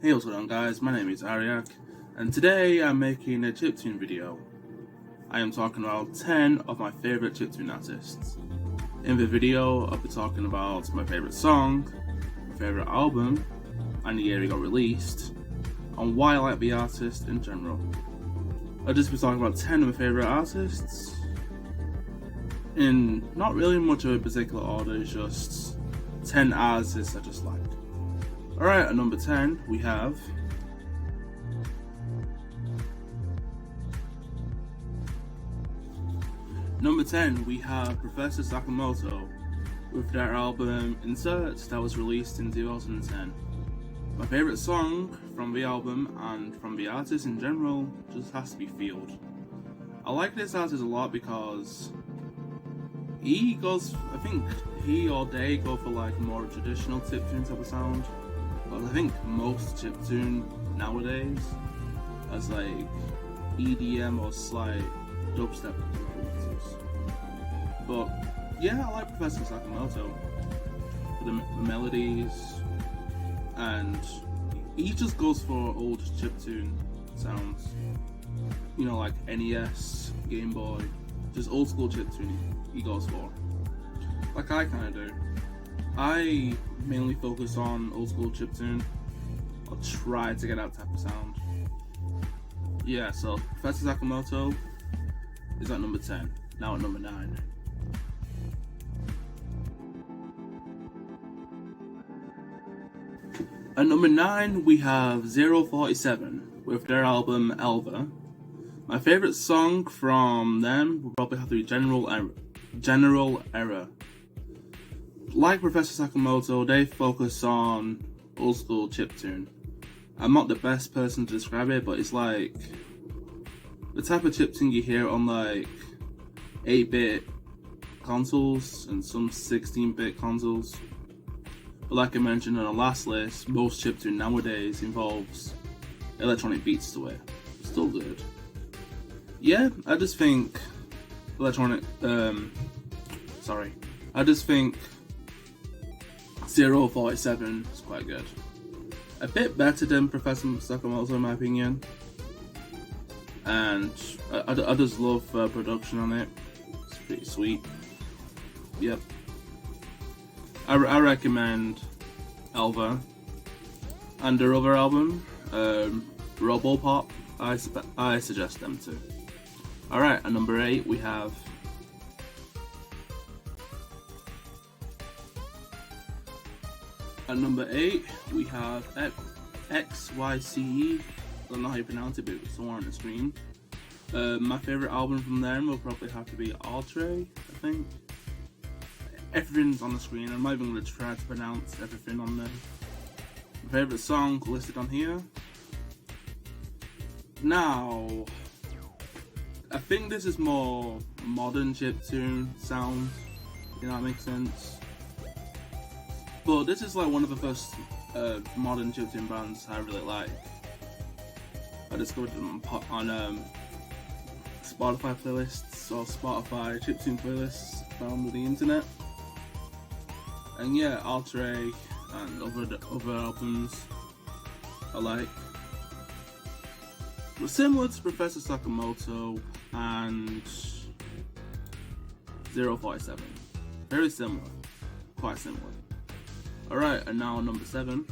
Hey, what's going on guys, my name is Ariyak, and today I'm making a chiptune video. I am talking about 10 of my favourite chiptune artists. In the video, I'll be talking about my favourite song, my favourite album, and the year it got released, and why I like the artist in general. I'll just be talking about 10 of my favourite artists, in not really much of a particular order, it's just 10 artists I just like. Alright, at number 10 we have Professor Sakamoto with their album Insert that was released in 2010. My favourite song from the album and from the artist in general just has to be Field. I like this artist a lot because I think he or they go for like more traditional chiptune type of sound. But I think most chiptune nowadays has like EDM or slight dubstep influences. But yeah, I like Professor Sakamoto for the melodies, and he just goes for old chiptune sounds. You know, like NES, Game Boy, just old school chiptune he goes for. Like I kind of do. I mainly focus on old school chiptune. I'll try to get that type of sound. Yeah, so Professor Sakamoto is at number 10. Now at number 9. At number 9 we have 047 with their album Elva. My favourite song from them will probably have to be General Error. Like Professor Sakamoto, they focus on old school chiptune. I'm not the best person to describe it, but it's like the type of chiptune you hear on like 8-bit consoles and some 16-bit consoles. But like I mentioned on the last list, most chiptune nowadays involves electronic beats to it. Still good. Yeah, I just think 047 is quite good. A bit better than Professor Sakamoto in my opinion. And I just love production on it. It's pretty sweet. Yep. I recommend Elva. And their other album, Robopop, I suggest them too. Alright, at number 8 we have xyce. I don't know how you pronounce it, but it's somewhere on the screen. My favourite album from them will probably have to be Outre, I think. Everything's on the screen. I'm not even going to try to pronounce everything on there. My favourite song listed on here. Now, I think this is more modern chiptune sound, you know, that makes sense. But this is like one of the first modern chiptune bands I really like. I discovered them on Spotify playlists or Spotify chiptune playlists found on the internet. And yeah, Outre and other albums I like. But similar to Professor Sakamoto and 047. Very similar. Quite similar. Alright, and now number 7.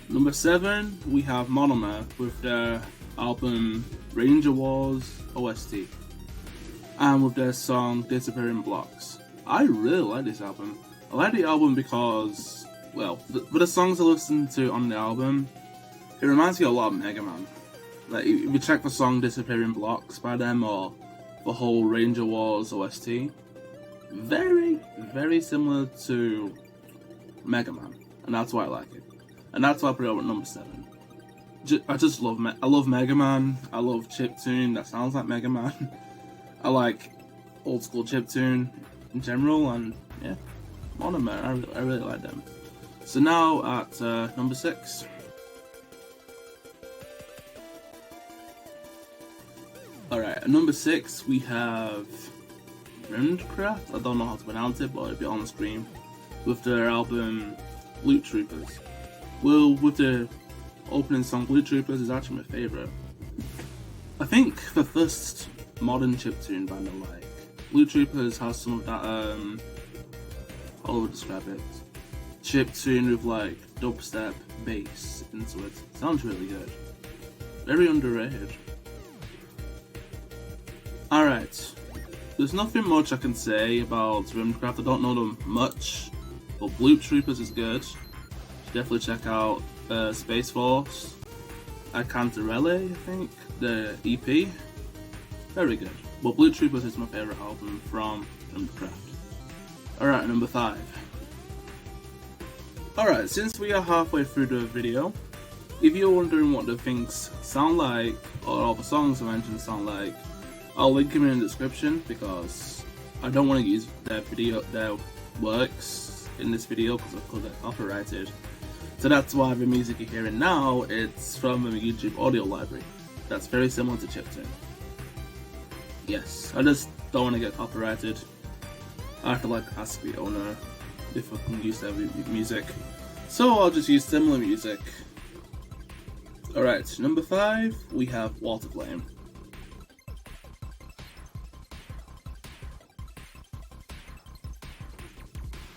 Number 7, we have Monomer with their album Ranger Wars OST. And with their song Disappearing Blocks. I really like this album. I like the album because, well, with the songs I listened to on the album, it reminds me a lot of Mega Man. Like, if you check the song Disappearing Blocks by them, or the whole Ranger Wars OST, very, very similar to Mega Man, and that's why I like it. And that's why I put it up at number 7. I just love I love Mega Man. I love chiptune that sounds like Mega Man. I like old school chiptune in general, and yeah, Monomer, I really like them. So now at number 6. Alright, at number 6 we have Rymdkraft, I don't know how to pronounce it, but it'll be on the screen, with their album Loot Troopers. Well, with the opening song Loot Troopers is actually my favourite. I think the first modern chiptune band I like. Loot Troopers has some of that, how would I describe it? Chiptune with like dubstep bass into it. Sounds really good. Very underrated. Alright, there's nothing much I can say about Rymdkraft. I don't know them much, but Loot Troopers is good. Definitely check out Space Force, Cantarelle, I think, the EP. Very good. But Loot Troopers is my favourite album from Rymdkraft. Alright, number 5. Alright, since we are halfway through the video, if you're wondering what the things sound like, or all the songs I mentioned sound like, I'll link them in the description because I don't want to use their works in this video because I could get copyrighted. So that's why the music you're hearing now, it's from a YouTube audio library that's very similar to Chiptune. Yes, I just don't want to get copyrighted. I have to like ask the owner if I can use their music. So I'll just use similar music. Alright, number 5, we have Waterflame.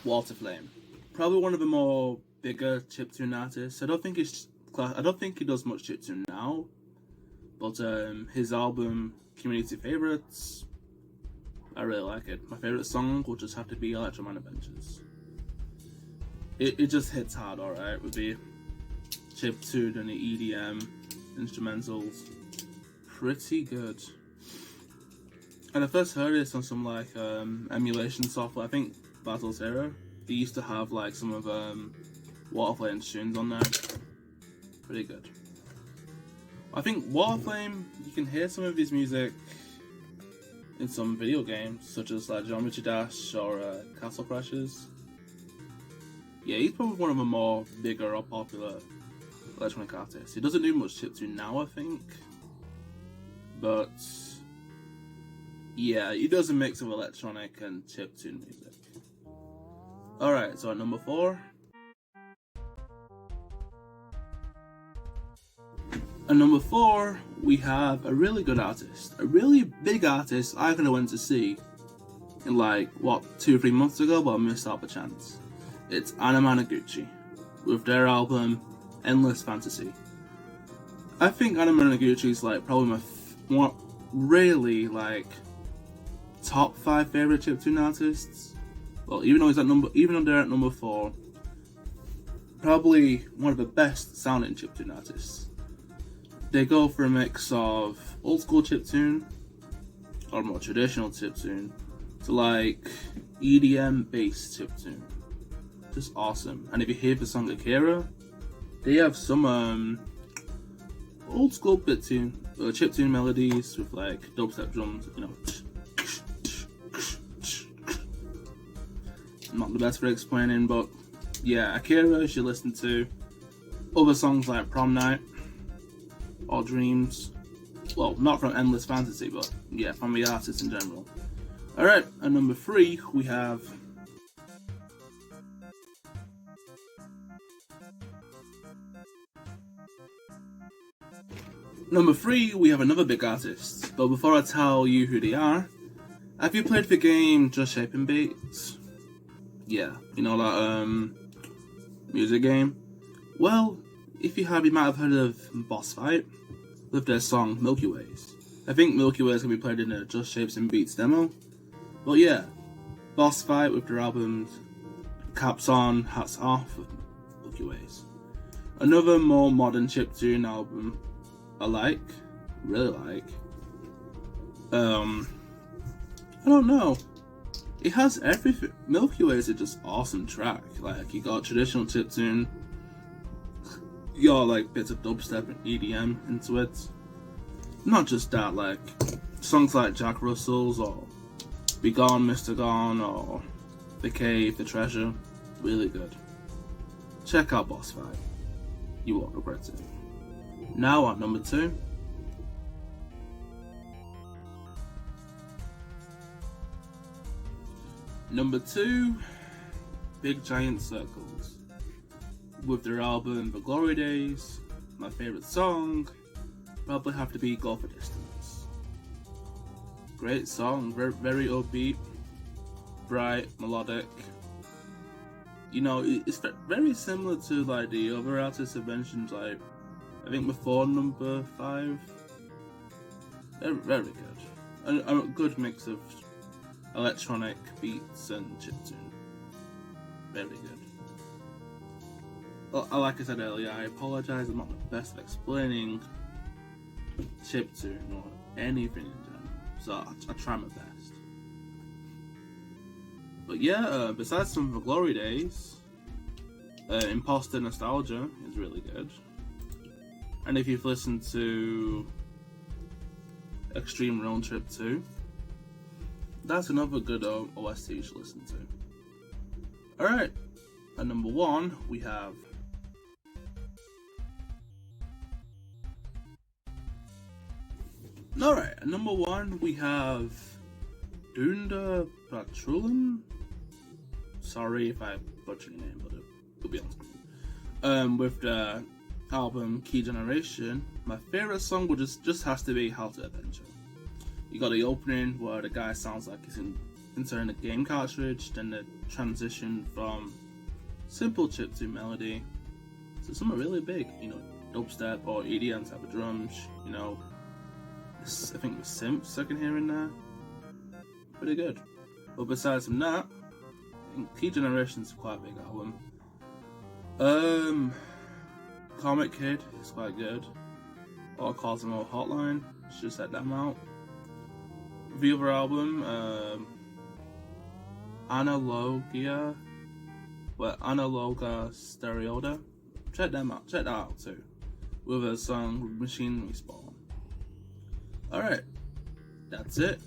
Waterflame, probably one of the more bigger chiptune artists. I don't think he does much chiptune now, but his album Community Favorites, I really like it. My favorite song will just have to be Electromagnet Adventures. It just hits hard, alright, with the chiptune and the EDM instrumentals. Pretty good. And I first heard this on some like emulation software. I think Battle Zero. They used to have like some of Waterflame's tunes on there. Pretty good. I think Waterflame, you can hear some of his music in some video games, such as like Geometry Dash or Castle Crashers. Yeah, he's probably one of the more bigger or popular electronic artists. He doesn't do much chiptune now, I think, but yeah, he does a mix of electronic and chiptune music. Alright, so at number 4. At number 4, we have a really good artist. A really big artist I could have went to see in like, 2 or 3 months ago, but I missed out the chance. It's Anamanaguchi, with their album Endless Fantasy. I think Anamanaguchi is like probably my really like top 5 favorite chiptune artists. Well, even though they're at number 4, probably one of the best sounding chiptune artists. They go for a mix of old school chiptune or more traditional chiptune to like EDM based chiptune. Just awesome. And if you hear the song Akira, they have some old school chiptune melodies with like dubstep drums, you know. I'm not the best for explaining, but yeah, Akira you should listen to. Other songs like Prom Night or Dreams. Well, not from Endless Fantasy, but yeah, from the artists in general. Alright, at number 3 we have another big artist. But before I tell you who they are, have you played the game Just Shaping Beats? Yeah, you know that music game? Well, if you have, you might have heard of Bossfight with their song Milky Ways. I think Milky Ways can be played in a Just Shapes and Beats demo. But yeah, Bossfight with their albums Caps On, Hats Off with Milky Ways. Another more modern chiptune album I really like. I don't know. It has everything. Milky Way is a just awesome track. Like, you got traditional chiptune, you got like bits of dubstep and EDM into it. Not just that, like songs like Jack Russell's or Be Gone, Mr. Gone or The Cave, The Treasure, really good. Check out Bossfight. You won't regret it. Now at number 2. Number 2, Big Giant Circles. With their album The Glory Days, my favourite song probably have to be Go For Distance. Great song, very upbeat, bright, melodic. You know, it's very similar to like the other artists I mentioned, like I think before number 5. Very good. A good mix of electronic beats and chiptune. Very good. Well, like I said earlier, I apologise, I'm not the best at explaining chiptune or anything in general, so I try my best. But yeah, besides some of the Glory Days, Imposter Nostalgia is really good. And if you've listened to Extreme Road Trip 2, that's another good OST you should listen to. Alright, at number 1 we have at number 1 we have Dunderpatrullen. Sorry if I butchered your name, but it'll be on screen. With the album Key Generation, my favourite song would just has to be How to Adventure. You got the opening where the guy sounds like he's inside a game cartridge, then the transition from simple chiptune melody to something really big, you know, dubstep or EDM type of drums, you know, I think the synths I can hear in there. Pretty good. But besides from that, I think Key Generation's quite a big album. Comic Kid is quite good. Or Cosmo Hotline, should set them out. The other album, Analoga Stereoda. Check that out too. With a song Machine Respawn. Alright, that's it.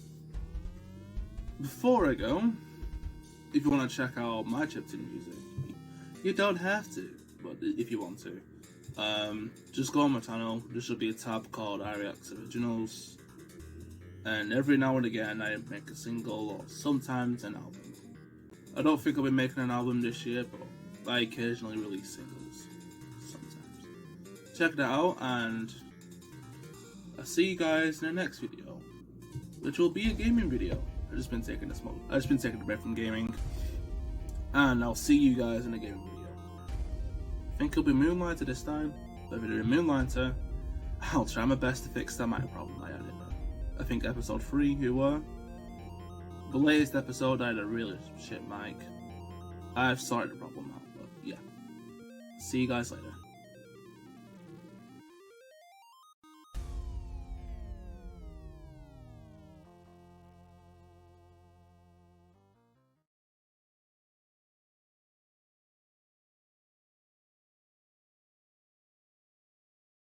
Before I go, if you want to check out my chiptune music, you don't have to, but if you want to, just go on my channel. There should be a tab called Ariyak Originals, and every now and again I make a single or sometimes an album. I don't think I'll be making an album this year, but I occasionally release singles sometimes. Check that out, and I'll see you guys in the next video, which will be a gaming video. I've just been taking a break from gaming, and I'll see you guys in the gaming video. I think it'll be Moonlighter this time, but if it is Moonlighter, I'll try my best to fix that mic problem I had in there. I think episode 3, the latest episode, I had a really shit mic. I've sorted the problem out, but yeah. See you guys later.